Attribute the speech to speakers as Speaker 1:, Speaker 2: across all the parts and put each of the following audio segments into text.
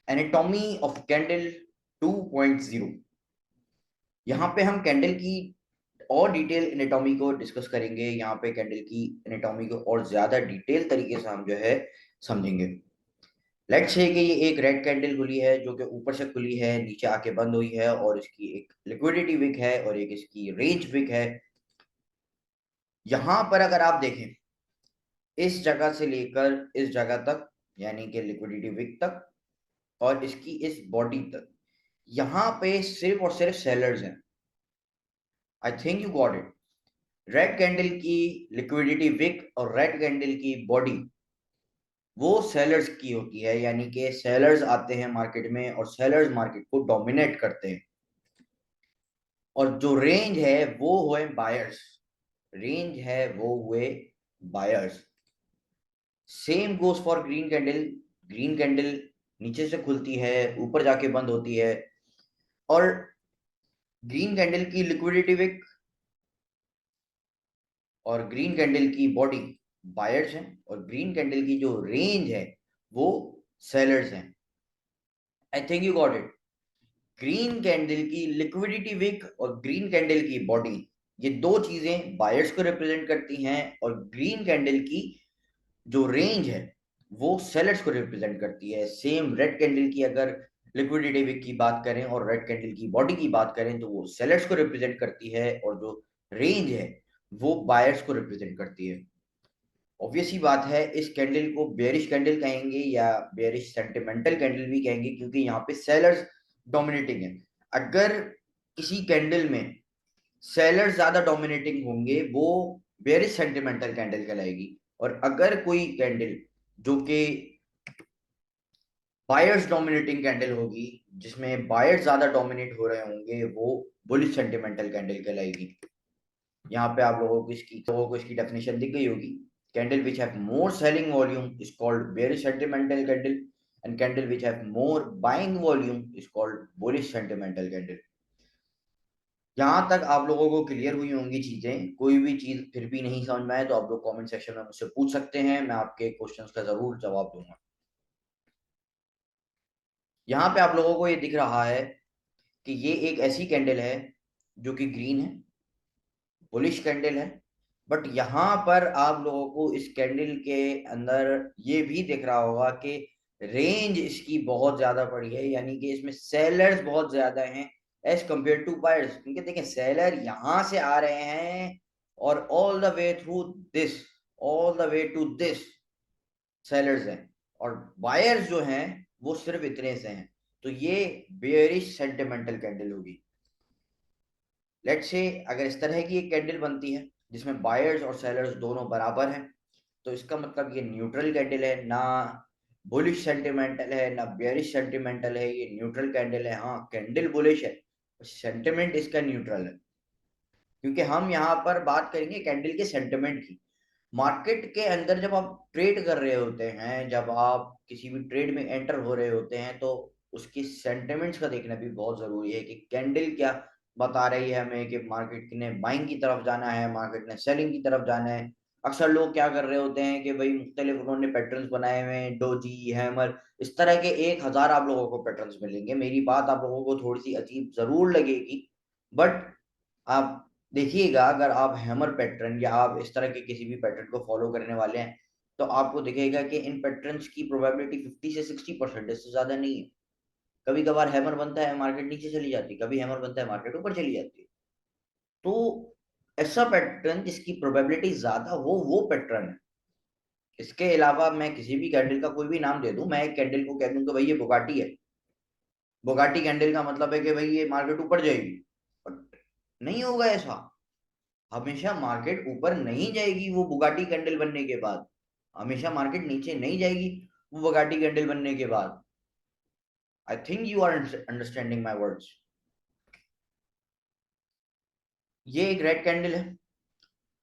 Speaker 1: Anatomy of candle 2.0। यहाँ पे हम कैंडल की और डिटेल एनाटॉमी को डिस्कस करेंगे। यहाँ पे कैंडल की एनाटॉमी को और ज्यादा डिटेल तरीके से हम जो है समझेंगे। लेट्स से कि ये एक रेड कैंडल खुली है जो कि ऊपर से खुली है, नीचे आके बंद हुई है, और इसकी एक लिक्विडिटी विक है और एक इसकी रेंज विक है। यहाँ पर अगर आप देखें इस जगह से लेकर इस जगह तक, यानी कि लिक्विडिटी विक तक और इसकी इस बॉडी तक, यहाँ पे सिर्फ और सिर्फ सेलर्स हैं। आई think you got it. Red candle की लिक्विडिटी विक और रेड कैंडल की बॉडी वो सेलर्स की होती है, यानी कि सेलर्स आते हैं मार्केट में और सेलर्स मार्केट को डोमिनेट करते हैं। और जो रेंज है वो हुए बायर्स, रेंज है वो हुए buyers. Same goes for green candle. Green candle नीचे से खुलती है, ऊपर जाके बंद होती है, और ग्रीन कैंडल की लिक्विडिटी विक और ग्रीन कैंडल की बॉडी बायर्स हैं, और ग्रीन कैंडल की जो रेंज है वो सेलर्स हैं। आई think you got it. Green candle की लिक्विडिटी विक और ग्रीन कैंडल की बॉडी, ये दो चीजें बायर्स को रिप्रेजेंट करती हैं, और ग्रीन कैंडल की जो रेंज है वो सेलर्स को रिप्रेजेंट करती है। सेम रेड कैंडल की अगर लिक्विडिटी विक की बात करें और रेड कैंडल की बॉडी की बात करें तो वो सेलर्स को रिप्रेजेंट करती है, और जो रेंज है वो बायर्स को रिप्रेजेंट करती है। ऑब्वियस ही बात है, इस कैंडल को बेयरिश कैंडल कहेंगे या बेयरिश सेंटिमेंटल कैंडल भी कहेंगे, क्योंकि यहाँ पे सेलर्स डोमिनेटिंग है। अगर किसी कैंडल में सेलर्स ज्यादा डोमिनेटिंग होंगे वो बेयरिश सेंटिमेंटल कैंडल कहलाएगी, और अगर कोई कैंडल जो कि बायर्स डोमिनेटिंग कैंडल होगी, जिसमें बायर्स ज्यादा डोमिनेट हो रहे होंगे, वो बुलिश सेंटिमेंटल कैंडल कहलाएगी। यहाँ पे आप लोगों को इसकी डेफिनेशन दिख गई होगी। Candle which have more selling volume is called bearish sentimental candle, and candle which have more buying volume is called bullish sentimental candle. यहाँ तक आप लोगों को क्लियर हुई होंगी चीजें। कोई भी चीज फिर भी नहीं समझ में आए तो आप लोग कमेंट सेक्शन में मुझसे पूछ सकते हैं, मैं आपके क्वेश्चंस का जरूर जवाब दूंगा। यहाँ पे आप लोगों को ये दिख रहा है कि ये एक ऐसी कैंडल है जो कि ग्रीन है, बुलिश कैंडल है। बट यहाँ पर आप लोगों को इस कैंडल के अंदर ये भी दिख रहा होगा कि रेंज इसकी बहुत ज्यादा बड़ी है, यानी कि इसमें सेलर्स बहुत ज्यादा हैं एज कंपेयर टू बायर्स। क्योंकि देखिए सेलर यहाँ से आ रहे हैं और all the way through this, all the way to this sellers हैं, और बायर्स जो हैं वो सिर्फ इतने से हैं। तो ये बेयरिश सेंटिमेंटल कैंडल होगी। लेट्स से अगर इस तरह की एक कैंडल बनती है जिसमें बायर्स और सेलर्स दोनों बराबर हैं, तो इसका मतलब ये न्यूट्रल कैंडल है, ना बुलिश सेंटिमेंटल है ना बेयरिश सेंटिमेंटल है, ये न्यूट्रल कैंडल है। हाँ कैंडल बुलिश है, सेंटिमेंट इसका न्यूट्रल है, क्योंकि हम यहाँ पर बात करेंगे कैंडल के सेंटिमेंट की। मार्केट के अंदर जब आप ट्रेड कर रहे होते हैं, जब आप किसी भी ट्रेड में एंटर हो रहे होते हैं, तो उसकी सेंटिमेंट्स का देखना भी बहुत जरूरी है कि कैंडल क्या बता रही है हमें कि मार्केट ने बाइंग की तरफ जाना है, मार्केट ने सेलिंग की तरफ जाना है। अक्सर लोग क्या कर रहे होते हैं कि भाई मुख्तलिफ उन्होंने पैटर्न्स बनाए हुए हैं, डोजी, हैमर, इस तरह के 1000 आप लोगों को पैटर्न्स मिलेंगे। मेरी बात आप लोगों को थोड़ी सी अजीब जरूर लगेगी, बट आप देखिएगा, अगर आप हैमर पैटर्न या आप इस तरह के किसी भी पैटर्न को फॉलो करने वाले हैं तो आपको दिखेगा कि इन पैटर्न्स की प्रोबेबिलिटी 50 से 60% से ज्यादा नहीं है। कभी कभार हैमर बनता है मार्केट नीचे चली जाती है, कभी हैमर बनता है मार्केट ऊपर चली जाती है। तो ऐसा पैटर्न जिसकी प्रोबेबिलिटी ज्यादा हो वो पैटर्न है। इसके अलावा मैं किसी भी कैंडल का कोई भी नाम दे दूं, मैं एक कैंडल को कह दूं कि भाई ये बुगाटी है, बुगाटी कैंडल का मतलब है कि भाई ये मार्केट ऊपर जाएगी, बट नहीं होगा ऐसा। हमेशा मार्केट ऊपर नहीं जाएगी वो बुगाटी कैंडल बनने के बाद, हमेशा मार्केट नीचे नहीं जाएगी वो बुगाटी कैंडल बनने के बाद। I think you are understanding my words. ये एक रेड कैंडल है,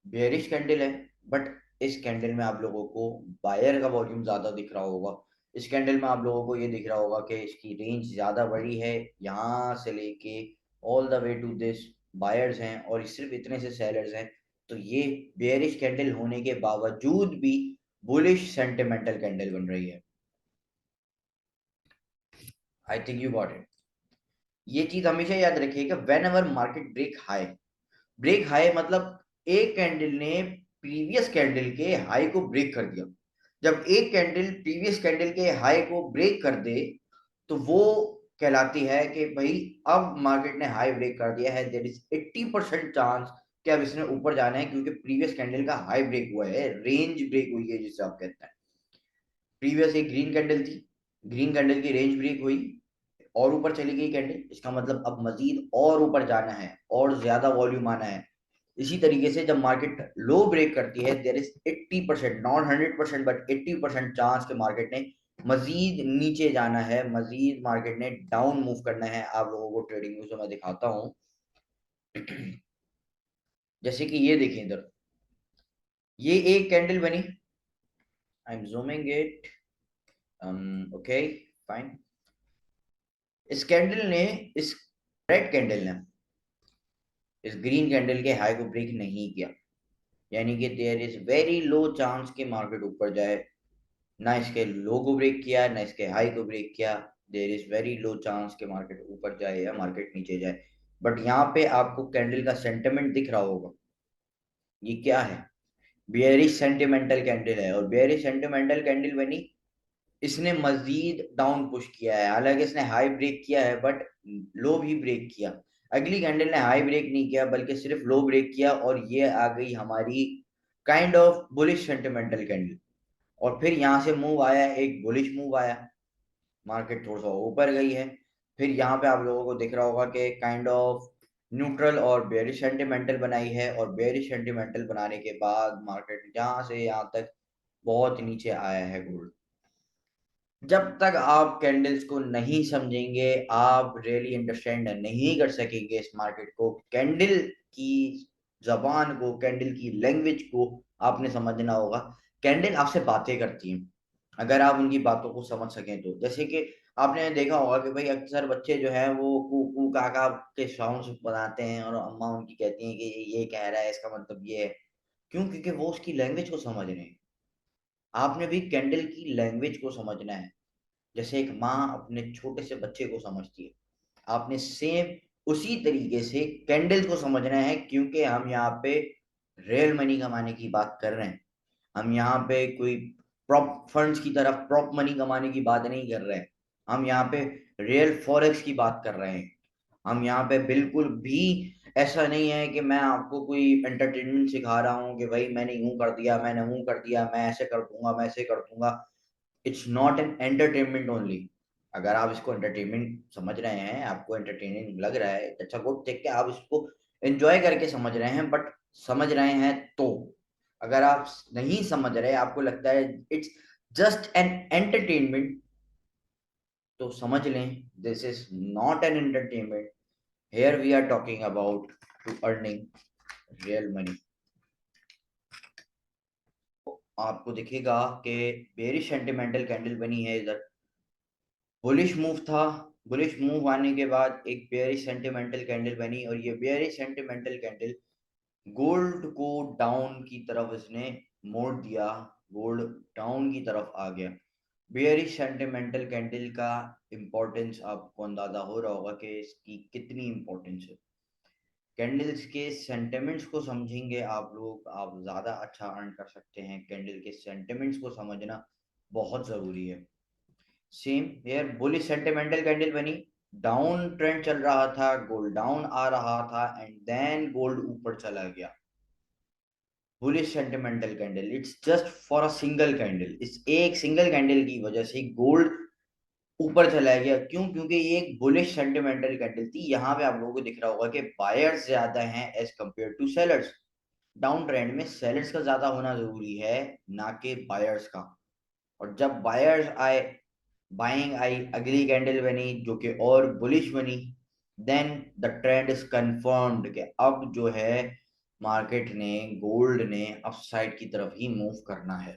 Speaker 1: बेयरिश कैंडल है, बट इस कैंडल में आप लोगों को बायर का वॉल्यूम ज्यादा दिख रहा होगा। इस कैंडल में आप लोगों को ये दिख रहा होगा कि इसकी रेंज ज्यादा बड़ी है, यहाँ से लेके all the way to this buyers हैं और सिर्फ इतने से सेलर्स हैं। तो ये बेयरिश कैंडल होने के बावजूद भी बुलिश सेंटिमेंटल कैंडल बन रही है। I think you got it. ये चीज हमेशा याद रखिएगा, whenever market break high मतलब एक कैंडल ने प्रीवियस कैंडल के हाई को ब्रेक कर दिया। जब एक कैंडल प्रीवियस कैंडल के हाई को ब्रेक कर दे तो वो कहलाती है कि भाई अब मार्केट ने हाई ब्रेक कर दिया है, देयर इज 80% चांस कि अब इसने ऊपर जाना है, क्योंकि प्रीवियस कैंडल का हाई ब्रेक हुआ है, रेंज ब्रेक हुई है जिसे आप कहते हैं। प्रीवियस एक ग्रीन कैंडल थी, ग्रीन कैंडल की रेंज ब्रेक हुई और ऊपर चली गई कैंडल, इसका मतलब अब मजीद और ऊपर जाना है और ज्यादा वॉल्यूम आना है। इसी तरीके से जब मार्केट लो ब्रेक करती है, there is 80%, not 100% but 80% chance के मार्केट ने मजीद नीचे जाना है, मजीद मार्केट ने डाउन मूव करना है। आप लोगों को ट्रेडिंग व्यू से मैं दिखाता हूँ। जैसे कि ये देखें इधर, ये एक कैंडल बनी, I am zooming it, okay fine. इस कैंडल ने, इस रेड कैंडल ने इस ग्रीन कैंडल के हाई को ब्रेक नहीं किया, यानी कि there is very low chance कि मार्केट ऊपर जाए। ना इसके लो को ब्रेक किया, ना इसके हाई को ब्रेक किया। There is very low chance कि मार्केट ऊपर जाए या मार्केट नीचे जाए। बट यहाँ पे आपको कैंडल का सेंटिमेंट दिख रहा होगा, ये क्या है? बेयरिश सेंटिमेंटल कैंडल है, और बेयरिश सेंटिमेंटल कैंडल बनी, इसने मजीद डाउन पुश किया है। हालांकि इसने हाई ब्रेक किया है बट लो भी ब्रेक किया। अगली कैंडल ने हाई ब्रेक नहीं किया बल्कि सिर्फ लो ब्रेक किया, और ये आ गई हमारी kind of bullish sentimental candle. और फिर यहाँ से मूव आया, एक बुलिश मूव आया, मार्केट थोड़ा सा ऊपर गई है। फिर यहाँ पे आप लोगों को दिख रहा होगा कि काइंड ऑफ न्यूट्रल और बेयरिश सेंटिमेंटल बनाई है, और बेयरिश सेंटिमेंटल बनाने के बाद मार्केट यहाँ से यहाँ तक बहुत नीचे आया है गोल्ड। जब तक आप कैंडल्स को नहीं समझेंगे, आप रियली अंडरस्टैंड नहीं कर सकेंगे इस मार्केट को। कैंडल की जबान को, कैंडल की लैंग्वेज को आपने समझना होगा। कैंडल आपसे बातें करती हैं, अगर आप उनकी बातों को समझ सकें तो। जैसे कि आपने देखा होगा कि भाई अक्सर बच्चे जो है वो कू कू काका के साउंड बनाते हैं, और अम्मा उनकी कहती हैं कि ये कह रहा है, इसका मतलब ये है। क्यों? क्योंकि वो उसकी लैंग्वेज को समझ रहे हैं। आपने भी कैंडल की लैंग्वेज को समझना है, जैसे एक माँ अपने छोटे से बच्चे को समझती है, आपने सेम उसी तरीके से कैंडल को समझना है। क्योंकि हम यहाँ पे रियल मनी कमाने की बात कर रहे हैं, हम यहाँ पे कोई प्रॉप फंड्स की तरफ प्रॉप मनी कमाने की बात नहीं कर रहे हैं। हम यहाँ पे रियल फॉरेक्स की बात कर रहे हैं। हम यहाँ पे बिल्कुल भी ऐसा नहीं है कि मैं आपको कोई एंटरटेनमेंट सिखा रहा हूँ कि भाई मैंने यूं कर दिया, मैंने वो कर दिया, मैं ऐसे कर दूंगा, मैं ऐसे कर दूंगा। It's not an entertainment only. अगर आप इसको एंटरटेनमेंट समझ रहे हैं, आपको एंटरटेनिंग लग रहा है, अच्छा गुड, ठीक है, आप इसको एंजॉय करके समझ रहे हैं, बट समझ रहे हैं तो। अगर आप नहीं समझ रहे, आपको लगता है इट्स जस्ट एन एंटरटेनमेंट, तो समझ लें this is not an entertainment. Here we are talking about to earning real money. आपको दिखेगा कि बेरिश सेंटिमेंटल कैंडल बनी है इधर, बुलिश मूव था, बुलिश मूव आने के बाद एक बेयरिश सेंटिमेंटल कैंडल बनी, और ये बेयरिश सेंटिमेंटल कैंडल गोल्ड को डाउन की तरफ इसने मोड़ दिया, गोल्ड डाउन की तरफ आ गया। बेयरिश सेंटिमेंटल कैंडल का इंपॉर्टेंस आपको अंदाजा हो रहा होगा कि इसकी कितनी इंपॉर्टेंस है। कैंडल्स के सेंटिमेंट्स को समझेंगे आप लोग, आप ज्यादा अच्छा अर्न कर सकते हैं। कैंडल के सेंटिमेंट्स को समझना बहुत जरूरी है। Same here, bullish sentimental candle बनी, डाउन ट्रेंड चल रहा था, गोल्ड डाउन आ रहा था, एंड देन गोल्ड ऊपर चला गया। Bullish sentimental candle, it's just for a single candle, इस एक सिंगल कैंडल की वजह से गोल्ड ऊपर चला गया। क्यों? क्योंकि ये एक बुलिश सेंटिमेंटल कैंडल थी। यहाँ पे आप लोगों को दिख रहा होगा कि बायर्स ज्यादा हैं as compared to sellers. Down trend में सेलर्स का ज्यादा होना जरूरी है, ना कि बायर्स का। और जब बायर्स आए, बाइंग आई, अगली कैंडल बनी जो कि और बुलिश बनी, then the trend is confirmed कि अब जो है मार्केट ने, गोल्ड ने अपसाइड की तरफ ही मूव करना है।